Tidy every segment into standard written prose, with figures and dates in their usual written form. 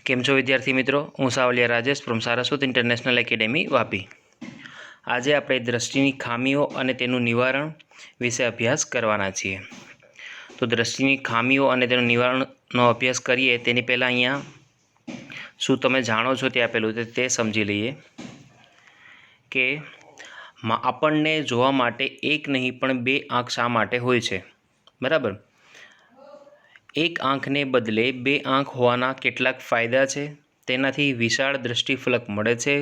કેમ છો વિદ્યાર્થી મિત્રો? હું Savaliya Rajesh from Saraswat international academy Vapi. આજે આપણે દ્રષ્ટિની ખામીઓ અને તેનું નિવારણ વિશે અભ્યાસ કરવાના છીએ. તો દ્રષ્ટિની ખામીઓ અને તેનું નિવારણનો અભ્યાસ કરીએ તેની પહેલાં અહીંયા શું તમે જાણો છો તે આપેલું તે સમજી લઈએ કે આપણને જોવા માટે એક નહીં પણ બે આંખ શા માટે હોય છે, બરાબર? એક આંખને બદલે બે આંખ હોવાના કેટલાક ફાયદા છે. તેનાથી વિશાળ દૃષ્ટિફલક મળે છે.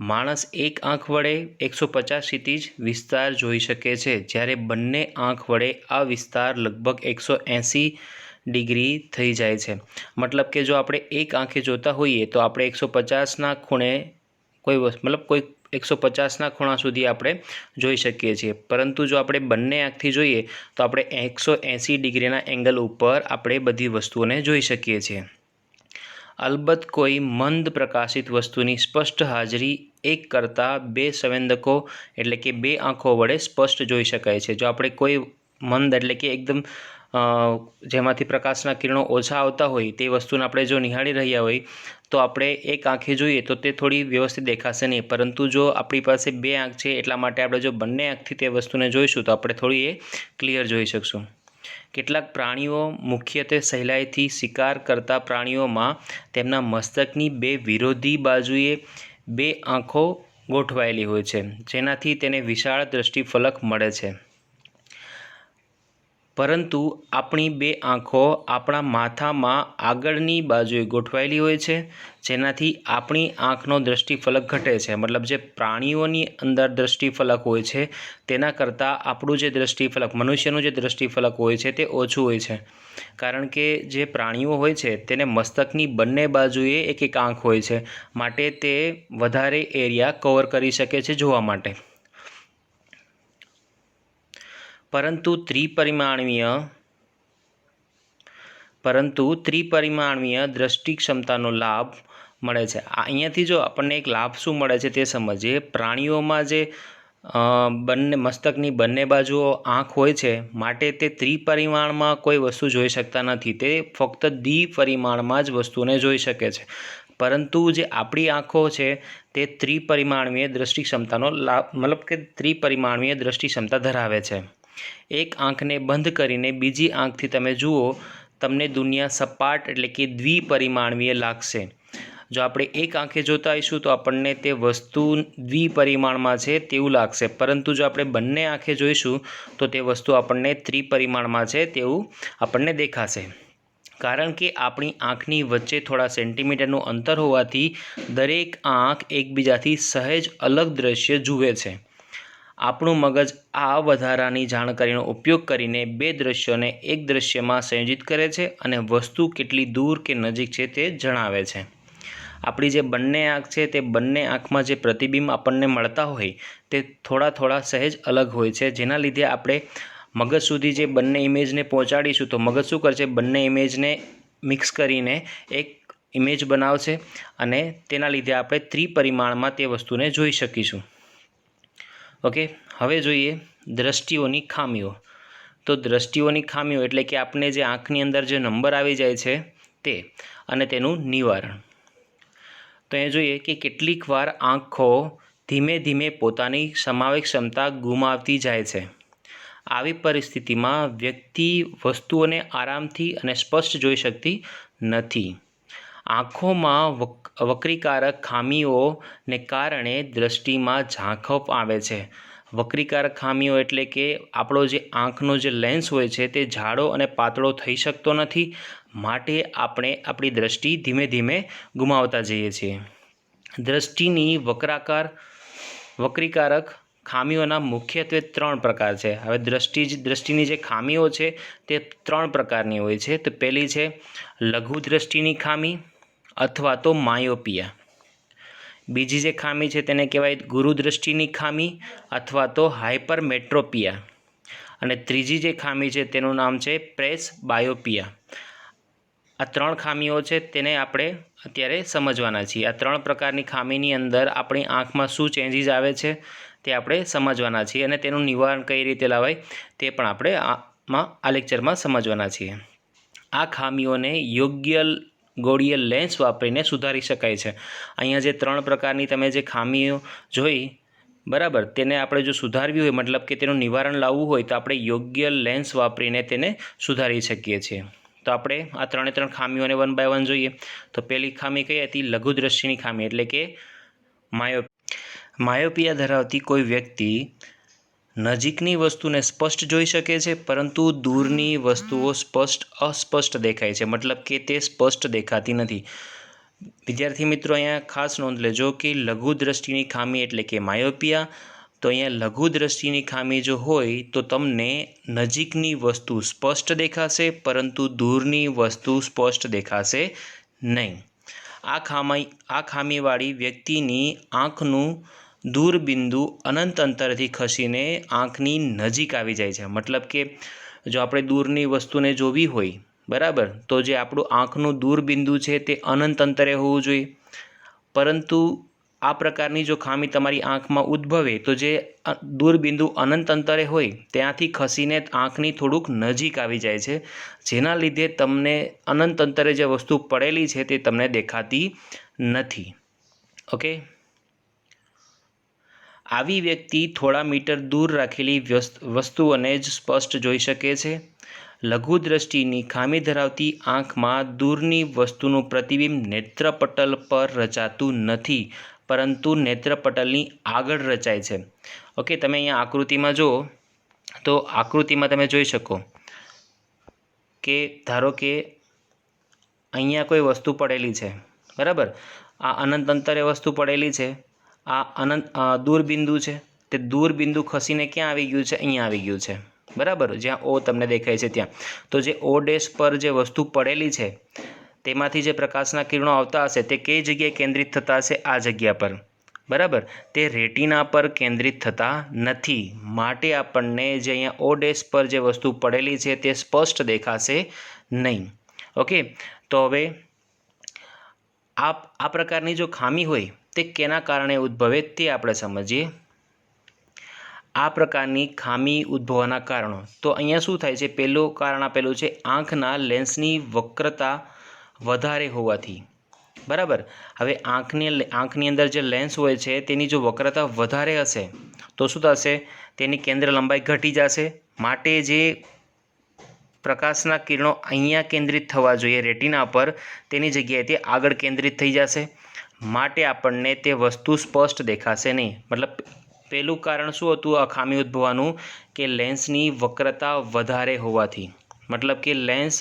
માણસ એક આંખ વડે 150 ક્ષિતિજ વિસ્તાર જોઈ શકે છે, જ્યારે બંને આંખ વડે આ વિસ્તાર લગભગ 180 ડિગ્રી થઈ જાય છે. મતલબ કે જો આપણે એક આંખે જોતા હોઈએ તો આપણે 150ના ખૂણે કોઈ 150ના ખૂણા સુધી આપણે જોઈ શકીએ છીએ, પરંતુ જો આપણે બંને આંખથી જોઈએ તો આપણે 180 ડિગ્રીના એંગલ ઉપર આપણે બધી વસ્તુઓને જોઈ શકીએ છીએ. અલબત્ત કોઈ મંદ પ્રકાશિત વસ્તુની સ્પષ્ટ હાજરી એક કરતાં બે સંવેદકો એટલે કે બે આંખો વડે સ્પષ્ટ જોઈ શકાય છે. જો આપણે કોઈ મંદ એટલે કે એકદમ જેમાંથી પ્રકાશના કિરણો ઓછા આવતા હોય તે વસ્તુને આપણે જો નિહાળી રહ્યા હોય તો આપણે એક આંખે જોઈએ તો તે થોડી વ્યવસ્થિત દેખાશે નહીં, પરંતુ જો આપણી પાસે બે આંખ છે એટલા માટે આપણે જો બંને આંખથી તે વસ્તુને જોઈશું તો આપણે થોડી એ ક્લિયર જોઈ શકશું. કેટલાક પ્રાણીઓ, મુખ્યત્વે સહેલાઈથી શિકાર કરતા પ્રાણીઓમાં તેમના મસ્તકની બે વિરોધી બાજુએ બે આંખો ગોઠવાયેલી હોય છે, જેનાથી તેને વિશાળ દૃષ્ટિફલક મળે છે. પરંતુ આપણી બે આંખો આપણા માથામાં આગળની બાજુએ ગોઠવાયેલી હોય છે, જેનાથી આપણી આંખનો દૃષ્ટિફલક ઘટે છે. મતલબ જે પ્રાણીઓની અંદર દૃષ્ટિફલક હોય છે તેના કરતાં આપણું જે દૃષ્ટિફલક, મનુષ્યનું જે દૃષ્ટિફલક હોય છે તે ઓછું હોય છે, કારણ કે જે પ્રાણીઓ હોય છે તેને મસ્તકની બંને બાજુએ એક એક આંખ હોય છે, માટે તે વધારે એરિયા કવર કરી શકે છે જોવા માટે. પરંતુ ત્રિપરિમાણીય દૃષ્ટિ ક્ષમતાનો લાભ મળે છે. અહીંયાથી જો આપણને એક લાભ શું મળે છે તે સમજીએ. પ્રાણીઓમાં જે મસ્તકની બંને બાજુઓ આંખ હોય છે માટે તે ત્રિપરિમાણમાં કોઈ વસ્તુ જોઈ શકતા નથી, તે ફક્ત દ્વિપરિમાણમાં જ વસ્તુને જોઈ શકે છે. પરંતુ જે આપણી આંખો છે તે ત્રિપરિમાણીય દૃષ્ટિ ક્ષમતાનો લાભ મતલબ કે ત્રિપરિમાણીય દૃષ્ટિ ક્ષમતા ધરાવે છે. એક આંખને બંધ કરીને બીજી આંખથી તમે જુઓ, તમને દુનિયા સપાટ એટલે કે દ્વિપરિમાણીય લાગશે. જો આપણે એક આંખે જોતા હોઈશું તો આપણને તે વસ્તુ દ્વિપરિમાણમાં છે તેવું લાગશે, પરંતુ જો આપણે બંને આંખે જોઈશું તો તે વસ્તુ આપણને ત્રિપરિમાણમાં છે તેવું આપણને દેખાશે. કારણ કે આપણી આંખની વચ્ચે થોડા સેન્ટીમીટરનું અંતર હોવાથી દરેક આંખ એકબીજાથી સહેજ અલગ દૃશ્ય જુએ છે. આપણું મગજ આ વધારાની જાણકારીનો ઉપયોગ કરીને બે દૃશ્યોને એક દૃશ્યમાં સંયોજિત કરે છે અને વસ્તુ કેટલી દૂર કે નજીક છે તે જણાવે છે. આપણી જે બંને આંખ છે તે બંને આંખમાં જે પ્રતિબિંબ આપણને મળતા હોય તે થોડા સહેજ અલગ હોય છે, જેના લીધે આપણે મગજ સુધી જે બંને ઇમેજને પહોંચાડીશું તો મગજ શું કરશે, બંને ઇમેજને મિક્સ કરીને એક ઇમેજ બનાવશે અને તેના લીધે આપણે ત્રિપરિમાણમાં તે વસ્તુને જોઈ શકીશું. ઓકે, હવે જોઈએ દ્રષ્ટિઓની ખામીઓ. તો દ્રષ્ટિઓની ખામીઓ એટલે કે આપણે જે આંખની અંદર જે નંબર આવી જાય છે તે અને તેનું નિવારણ. તો એ જોઈએ કે કેટલીક વાર આંખો ધીમે ધીમે પોતાની સમાવેશ ક્ષમતા ગુમાવતી જાય છે. આવી પરિસ્થિતિમાં વ્યક્તિ વસ્તુઓને આરામથી અને સ્પષ્ટ જોઈ શકતી નથી. આંખોમાં વક્રીકારક ખામીઓને કારણે દ્રષ્ટિમાં ઝાંખપ આવે છે. વક્રીકારક ખામીઓ એટલે કે આપણો જે આંખનો જે લેન્સ હોય છે તે જાડો અને પાતળો થઈ શકતો નથી, માટે આપણે આપણી દ્રષ્ટિ ધીમે ધીમે ગુમાવતા જઈએ છીએ. દ્રષ્ટિની વક્રીકારક ખામીઓના મુખ્યત્વે 3 પ્રકાર છે. હવે દ્રષ્ટિની જે ખામીઓ છે તે 3 પ્રકારની હોય છે. તો પહેલી છે લઘુ દ્રષ્ટિની ખામી અથવા તો માયોપિયા. બીજી જે ખામી છે તેને કહેવાય ગુરુ દ્રષ્ટિની ખામી અથવા તો હાઇપરમેટ્રોપિયા. અને ત્રીજી જે ખામી છે તેનું નામ છે પ્રેસબાયોપિયા. આ 3 ખામીઓ છે તેને આપણે અત્યારે સમજવાના છીએ. આ 3 પ્રકારની ખામીની અંદર આપણી આંખમાં શું ચેન્જીસ આવે છે તે આપણે સમજવાના છીએ અને તેનું નિવારણ કઈ રીતે લાવાય તે પણ આપણે આ લેક્ચરમાં સમજવાના છીએ. આ ખામીઓને યોગ્ય ગોળીય લેન્સ વાપરીને સુધારી શકાય છે। અહીંયા જે 3 પ્રકારની તમે જે ખામીઓ જોઈ, બરાબર, તેને આપણે જો સુધારવી હોય, મતલબ કે તેનું નિવારણ લાવવું હોય, તો આપણે યોગ્ય લેન્સ વાપરીને તેને સુધારી શકીએ છીએ। તો આપણે આ 3 ખામીઓને 1 બાય 1 જોઈએ। તો પહેલી ખામી કઈ હતી? લઘુદ્રષ્ટિની ખામી, એટલે કે માયોપિયા ધરાવતી કોઈ વ્યક્તિ નજીકની વસ્તુને સ્પષ્ટ જોઈ શકે છે, પરંતુ દૂરની વસ્તુઓ અસ્પષ્ટ દેખાય છે, મતલબ કે તે સ્પષ્ટ દેખાતી નથી। વિદ્યાર્થી મિત્રો, અહીંયા ખાસ નોંધ લેજો કે લઘુદ્રષ્ટિની ખામી એટલે કે માયોપિયા। તો અહીંયા લઘુદ્રષ્ટિની ખામી જો હોય તો તમને નજીકની વસ્તુ સ્પષ્ટ દેખાશે, પરંતુ દૂરની વસ્તુ સ્પષ્ટ દેખાશે નહીં। આ ખામીવાળી વ્યક્તિની આંખનું દૂરબિંદુ અનંત અંતરથી ખસીને આંખની નજીક આવી જાય છે। મતલબ કે જો આપણે દૂરની વસ્તુને જોવી હોય, બરાબર, તો જે આપણું આંખનું દૂરબિંદુ છે તે અનંત અંતરે હોવું જોઈએ, પરંતુ આ પ્રકારની જો ખામી તમારી આંખમાં ઉદ્ભવે તો જે દૂરબિંદુ અનંત અંતરે હોય ત્યાંથી ખસીને આંખની થોડુંક નજીક આવી જાય છે, જેના લીધે તમને અનંત અંતરે જે વસ્તુ પડેલી છે તે તમને દેખાતી નથી। ઓકે, આવી વ્યક્તિ થોડા મીટર દૂર રાખેલી વસ્તુઓને જ સ્પષ્ટ જોઈ શકે છે। લઘુદ્રષ્ટિની ખામી ધરાવતી આંખમાં દૂરની વસ્તુનું પ્રતિબિંબ નેત્રપટલ પર રચાતું નથી, પરંતુ નેત્રપટલની આગળ રચાય છે। ઓકે, તમે અહીંયા આકૃતિમાં જુઓ તો આકૃતિમાં તમે જોઈ શકો કે ધારો કે અહીંયા કોઈ વસ્તુ પડેલી છે, બરાબર, આ અનંત અંતરે વસ્તુ પડેલી છે, આ દૂરબિંદુ છે, તે દૂરબિંદુ ખસીને ક્યાં આવી ગયું છે? અહીંયા આવી ગયું છે, બરાબર, જ્યાં ઓ તમને દેખાય છે ત્યાં। તો જે ઓ ડેશ પર જે વસ્તુ પડેલી છે તેમાંથી જે પ્રકાશના કિરણો આવતા હશે તે કઈ જગ્યાએ કેન્દ્રિત થતા હશે? આ જગ્યા પર, બરાબર, તે રેટિના પર કેન્દ્રિત થતા નથી, માટે આપણને જે અહીંયા ઓ ડેશ પર જે વસ્તુ પડેલી છે તે સ્પષ્ટ દેખાશે નહીં। ઓકે, તો હવે આ પ્રકારની જો ખામી હોય તે કેના કારણે ઉદ્ભવે તે આપણે સમજીએ। આ પ્રકારની ખામી ઉદ્ભવવાના કારણો, તો અહીંયા શું થાય છે? પહેલું કારણ આપેલું છે આંખના લેન્સની વક્રતા વધારે હોવાથી, બરાબર। હવે આંખની અંદર જે લેન્સ હોય છે તેની જો વક્રતા વધારે હશે તો શું થશે? તેની કેન્દ્ર લંબાઈ ઘટી જશે, માટે જે પ્રકાશના કિરણો અહીંયા કેન્દ્રિત થવા જોઈએ રેટિના પર, તેની જગ્યાએ તે આગળ કેન્દ્રિત થઈ જશે, માટે આપણને તે વસ્તુ સ્પષ્ટ દેખાશે નહીં। મતલબ પહેલું કારણ શું હતું આ ખામી ઉદ્ભવવાનું? કે લેન્સની વક્રતા વધારે હોવાથી, મતલબ કે લેન્સ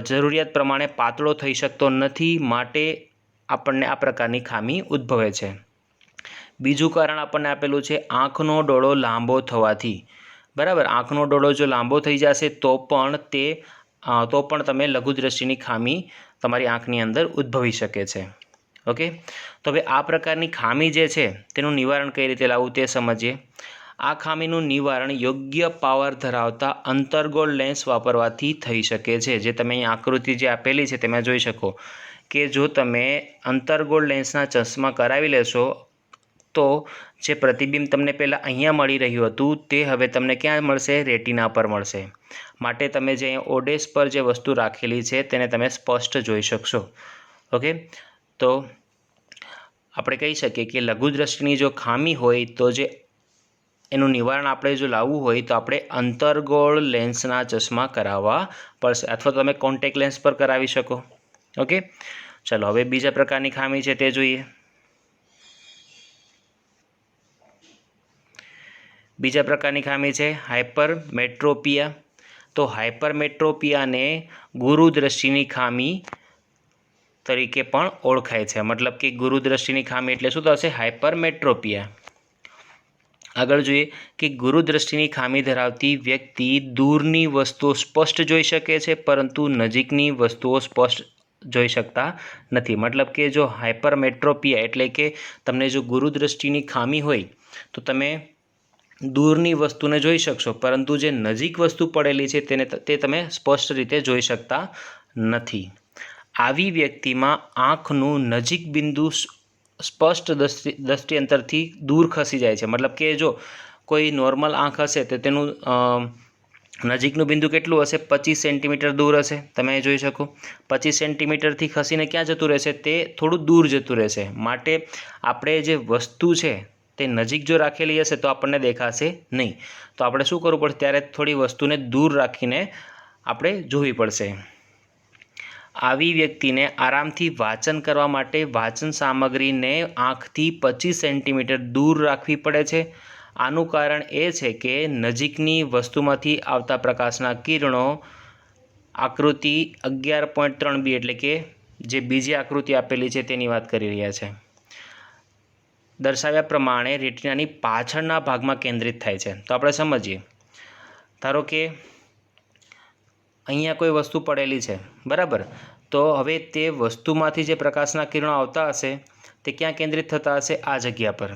જરૂરિયાત પ્રમાણે પાતળો થઈ શકતો નથી, માટે આપણને આ પ્રકારની ખામી ઉદ્ભવે છે। બીજું કારણ આપણને આપેલું છે આંખનો ડોળો લાંબો થવાથી, બરાબર, આંખનો ડોળો જો લાંબો થઈ જશે તો પણ તમે લઘુદ્રષ્ટિની ખામી તમારી આંખની અંદર ઉદ્ભવી શકે છે। ઓકે, તો હવે આ પ્રકારની ખામી જે છે તેનું નિવારણ કઈ રીતે લાવવું તે સમજીએ। આ ખામીનું નિવારણ યોગ્ય પાવર ધરાવતા અંતર્ગોળ લેન્સ વાપરવાથી થઈ શકે છે। જે તમે અહીં આકૃતિ જે આપેલી છે તેમાં જોઈ શકો કે જો તમે અંતર્ગોળ લેન્સના ચશ્મા કરાવી લેશો તો જે પ્રતિબિંબ તમને પહેલાં અહીંયા મળી રહ્યું હતું તે હવે તમને ક્યાં મળશે? રેટિના પર મળશે, માટે તમે જે અહીંયા ઓડેસ પર જે વસ્તુ રાખેલી છે તેને તમે સ્પષ્ટ જોઈ શકશો। ઓકે, તો આપણે કહી શકીએ કે લઘુદ્રષ્ટિની જો ખામી હોય તો જે એનું નિવારણ આપણે જો લાવવું હોય તો આપણે અંતર્ગોળ લેન્સના ચશ્મા કરાવવા પડશે, અથવા તમે કોન્ટેક્ટ લેન્સ પર કરાવી શકો। ઓકે, ચલો હવે બીજા પ્રકારની ખામી છે તે જોઈએ। બીજા પ્રકારની ખામી છે હાઇપરમેટ્રોપિયા। તો હાઇપરમેટ્રોપિયાને ગુરુદ્રષ્ટિની ખામી તરીકે પણ ઓળખાય છે, મતલબ કે ગુરુદ્રષ્ટિની ખામી એટલે શું થશે? હાઇપરમેટ્રોપિયા। આગળ જોઈએ કે ગુરુદ્રષ્ટિની ખામી ધરાવતી વ્યક્તિ દૂરની વસ્તુઓ સ્પષ્ટ જોઈ શકે છે, પરંતુ નજીકની વસ્તુઓ સ્પષ્ટ જોઈ શકતા નથી। મતલબ કે જો હાઇપરમેટ્રોપિયા એટલે કે તમને જો ગુરુદ્રષ્ટિની ખામી હોય તો તમે દૂરની વસ્તુને જોઈ શકશો, પરંતુ જે નજીક વસ્તુ પડેલી છે તે તમે સ્પષ્ટ રીતે જોઈ શકતા નથી। આવી વ્યક્તિમાં આંખનું નજીક બિંદુ સ્પષ્ટ દૃષ્ટિઅંતરથી દૂર ખસી જાય છે, મતલબ કે જો કોઈ નોર્મલ આંખ હશે તો તેનું નજીકનું બિંદુ કેટલું હશે? 25 સેન્ટીમીટર દૂર હશે. તમે જોઈ શકો 25 સેન્ટીમીટરથી ખસીને ક્યાં જતું રહેશે? તે થોડું દૂર જતું રહેશે. માટે આપણે જે વસ્તુ છે તે નજીક જો રાખેલી હશે તો આપણને દેખાશે નહીં. તો આપણે શું કરવું પડશે? ત્યારે થોડી વસ્તુને દૂર રાખીને આપણે જોવી પડશે. આવી વ્યક્તિને આરામથી વાંચન કરવા માટે વાંચન સામગ્રીને આંખથી 25 સેન્ટીમીટર દૂર રાખવી પડે છે. આનું કારણ એ છે કે નજીકની વસ્તુમાંથી આવતા પ્રકાશના કિરણો આકૃતિ 11.3b એટલે કે જે બીજી આકૃતિ આપેલી છે તેની વાત કરી રહ્યા છે. દર્શાવ્યા પ્રમાણે રેટિનાની પાછળના ભાગમાં કેન્દ્રિત થાય છે. તો આપણે સમજીએ. ધારો કે અહીંયા કોઈ વસ્તુ પડેલી છે, બરાબર? તો હવે તે વસ્તુમાંથી જે પ્રકાશના કિરણો આવતા હશે તે ક્યાં કેન્દ્રિત થતા હશે? આ જગ્યા પર,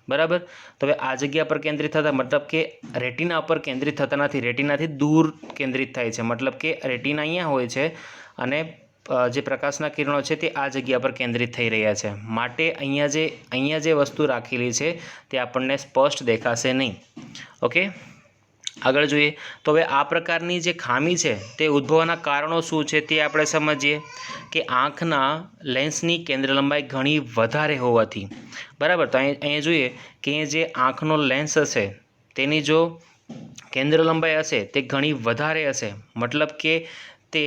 બરાબર? તો હવે આ જગ્યા પર કેન્દ્રિત થતા મતલબ કે રેટિના પર કેન્દ્રિત થતા નથી, રેટિનાથી દૂર કેન્દ્રિત થાય છે. મતલબ કે રેટિના અહીંયા હોય છે અને જે પ્રકાશના કિરણો છે તે આ જગ્યા પર કેન્દ્રિત થઈ રહ્યા છે. માટે અહીંયા જે વસ્તુ રાખેલી છે તે આપણને સ્પષ્ટ દેખાશે નહીં. ઓકે, આગળ જોઈએ. તો હવે આ પ્રકારની જે ખામી છે તે ઉદ્ભવવાના કારણો શું છે તે આપણે સમજીએ. કે આંખના લેન્સની કેન્દ્ર લંબાઈ ઘણી વધારે હોવાથી, બરાબર? તો અહીંયા જોઈએ કે જે આંખનો લેન્સ હશે તેની જો કેન્દ્ર લંબાઈ હશે તે ઘણી વધારે હશે. મતલબ કે તે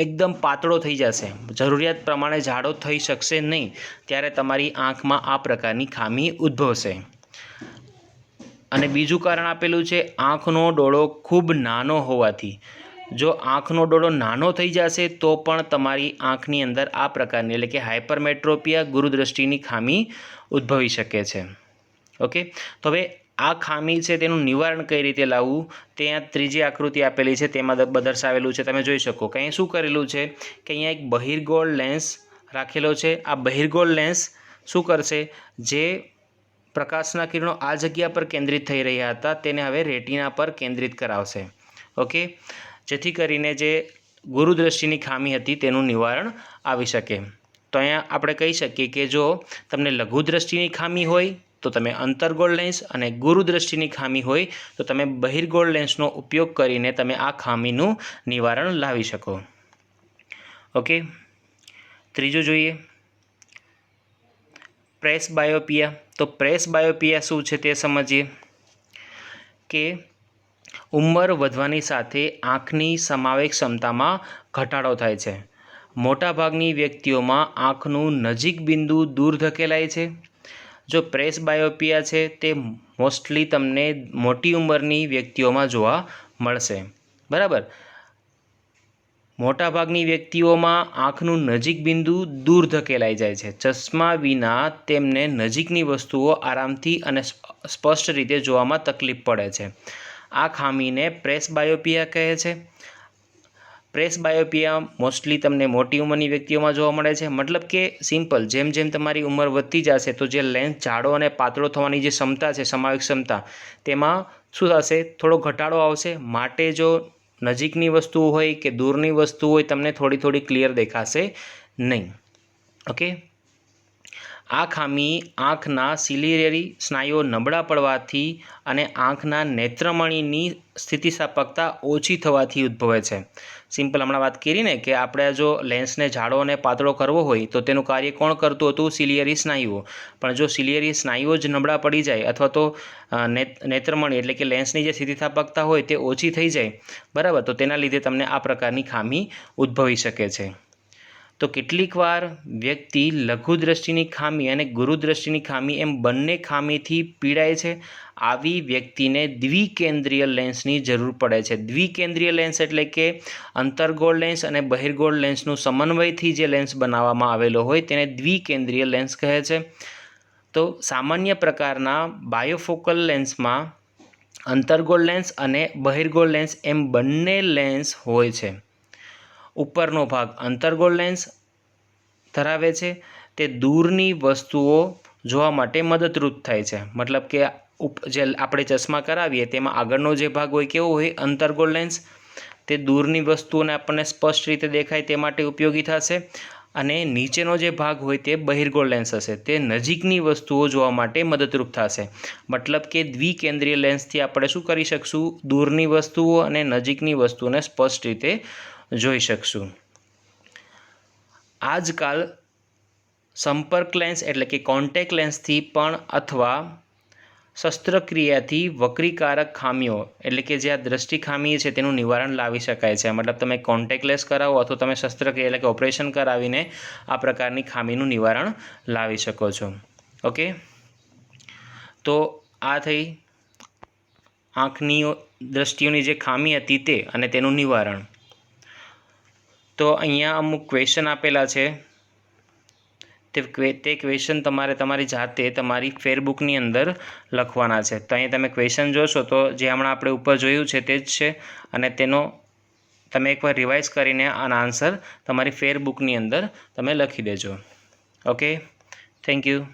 એકદમ પાતળો થઈ જશે, જરૂરિયાત પ્રમાણે જાડો થઈ શકશે નહીં. ત્યારે તમારી આંખમાં આ પ્રકારની ખામી ઉદ્ભવશે. અને બીજું કારણ આપેલું છે આંખનો ડોળો ખૂબ નાનો હોવાથી. જો આંખનો ડોળો નાનો થઈ જશે તો પણ તમારી આંખની અંદર આ પ્રકારની એટલે કે હાઇપરમેટ્રોપિયા ગુરુદ્રષ્ટિની ખામી ઉદ્ભવી શકે છે. ઓકે, તો હવે આ ખામી છે તેનું નિવારણ કઈ રીતે લાવવું તે અહીંયા ત્રીજી આકૃતિ આપેલી છે તેમાં દર્શાવેલું છે. તમે જોઈ શકો કે અહીંયા શું કરેલું છે કે અહીંયા એક બહિર્ગોળ લેન્સ રાખેલો છે. આ બહિર્ગોળ લેન્સ શું કરશે? જે પ્રકાશના કિરણો આ જગ્યા પર કેન્દ્રિત થઈ રહ્યા હતા તેને હવે રેટિના પર કેન્દ્રિત કરાવશે. ઓકે, જેથી કરીને જે ગુરુદ્રષ્ટિની ખામી હતી તેનું નિવારણ આવી શકે. તો અહીંયા આપણે કહી શકીએ કે જો તમને લઘુદ્રષ્ટિની ખામી હોય તો તમે અંતર્ગોળ લેન્સ અને ગુરુદ્રષ્ટિની ખામી હોય તો તમે બહિર્ગોળ લેન્સનો ઉપયોગ કરીને તમે આ ખામીનું નિવારણ લાવી શકો. ઓકે, ત્રીજું જોઈએ પ્રેસબાયોપિયા. તો પ્રેસબાયોપિયા શું છે તે સમજીએ. કે ઉંમર વધવાની સાથે આંખની સમાવેશ ક્ષમતામાં ઘટાડો થાય છે. મોટાભાગની વ્યક્તિઓમાં આંખનું નજીક બિંદુ દૂર ધકેલાય છે. જો પ્રેસબાયોપિયા છે તે મોસ્ટલી તમને મોટી ઉંમરની વ્યક્તિઓમાં જોવા મળશે, બરાબર? મોટાભાગની વ્યક્તિઓમાં આંખનું નજીક બિંદુ દૂર ધકેલાઈ જાય છે. ચશ્મા વિના તેમને નજીકની વસ્તુઓ આરામથી અને સ્પષ્ટ રીતે જોવામાં તકલીફ પડે છે. આ ખામીને પ્રેસબાયોપિયા કહે છે. પ્રેસબાયોપિયા મોસ્ટલી તમને મોટી ઉંમરની વ્યક્તિઓમાં જોવા મળે છે. મતલબ કે સિમ્પલ, જેમ જેમ તમારી ઉંમર વધતી જશે તો જે લેન્સ જાડો અને પાતળો થવાની જે ક્ષમતા છે, સમાવેશ ક્ષમતા, તેમાં શું થશે? થોડો ઘટાડો આવશે. માટે જો નજીકની વસ્તુ હોય કે દૂરની વસ્તુ હોય તમને થોડી ક્લિયર દેખાશે નહીં. ઓકે, આ ખામી આંખના સિલિયરી સ્નાયુઓ નબળા પડવાથી અને આંખના નેત્રમણીની સ્થિતિસ્થાપકતા ઓછી થવાથી ઉદ્ભવે છે. સિમ્પલ હમણાં વાત કરી ને કે આપણે જો લેન્સને જાડો અને પાતળો કરવો હોય તો તેનું કાર્ય કોણ કરતું હતું? સિલિયરી સ્નાયુઓ. પણ જો સિલિયરી સ્નાયુઓ જ નબળા પડી જાય અથવા તો નેત્રમણી એટલે કે લેન્સની જે સ્થિતિસ્થાપકતા હોય તે ઓછી થઈ જાય, બરાબર, તો તેના લીધે તમને આ પ્રકારની ખામી ઉદ્ભવી શકે છે. તો કેટલીક વાર વ્યક્તિ લઘુદ્રષ્ટિની ખામી અને ગુરુદ્રષ્ટિની ખામી એમ બંને ખામીથી પીડાય છે. આવી વ્યક્તિને દ્વિકેન્દ્રીય લેન્સની જરૂર પડે છે. દ્વિકેન્દ્રીય લેન્સ એટલે કે અંતર્ગોળ લેન્સ અને બહિર્ગોળ લેન્સનું સમન્વયથી જે લેન્સ બનાવવામાં આવેલો હોય તેને દ્વિકેન્દ્રીય લેન્સ કહે છે. તો સામાન્ય પ્રકારના બાયોફોકલ લેન્સમાં અંતર્ગોળ લેન્સ અને બહિર્ગોળ લેન્સ એમ બંને લેન્સ હોય છે. ઉપરનો ભાગ અંતર્ગોળ લેન્સ ધરાવે છે. તે દૂરની વસ્તુઓ જોવા માટે મદદરૂપ થાય છે. મતલબ કે જે આપણે ચશ્મા કરાવીએ તેમાં આગળનો જે ભાગ હોય કેવો હોય? અંતર્ગોળ લેન્સ. તે દૂરની વસ્તુઓને આપણને સ્પષ્ટ રીતે દેખાય તે માટે ઉપયોગી થશે. અને નીચેનો જે ભાગ હોય તે બહિર્ગોળ લેન્સ હશે, તે નજીકની વસ્તુઓ જોવા માટે મદદરૂપ થશે. મતલબ કે દ્વિકેન્દ્રીય લેન્સથી આપણે શું કરી શકશું? દૂરની વસ્તુઓ અને નજીકની વસ્તુઓને સ્પષ્ટ રીતે જોઈ શકશું. આજકાલ સંપર્ક લેન્સ એટલે કે કોન્ટેક્ટ લેન્સથી પણ અથવા શસ્ત્રક્રિયાથી વક્રીકારક ખામીઓ એટલે કે જે આ દ્રષ્ટિ ખામી છે તેનું નિવારણ લાવી શકાય છે. મતલબ તમે કોન્ટેક્ટ લેન્સ કરાવો અથવા તમે શસ્ત્રક્રિયા એટલે કે ઓપરેશન કરાવીને આ પ્રકારની ખામીનું નિવારણ લાવી શકો છો. ઓકે, તો આ થઈ આંખની દ્રષ્ટિઓની જે ખામી હતી તે અને તેનું નિવારણ. તો અહીંયા અમુક ક્વેશ્ચન આપેલા છે, તે ક્વેશ્ચન તમારે તમારી જાતે તમારી ફેરબુકની અંદર લખવાના છે. તો અહીં તમે ક્વેશ્ચન જોશો તો જે હમણાં આપણે ઉપર જોયું છે તે જ છે, અને તેનો તમે એકવાર રિવાઇઝ કરીને આના આન્સર તમારી ફેરબુકની અંદર તમે લખી દેજો. Okay, thank you.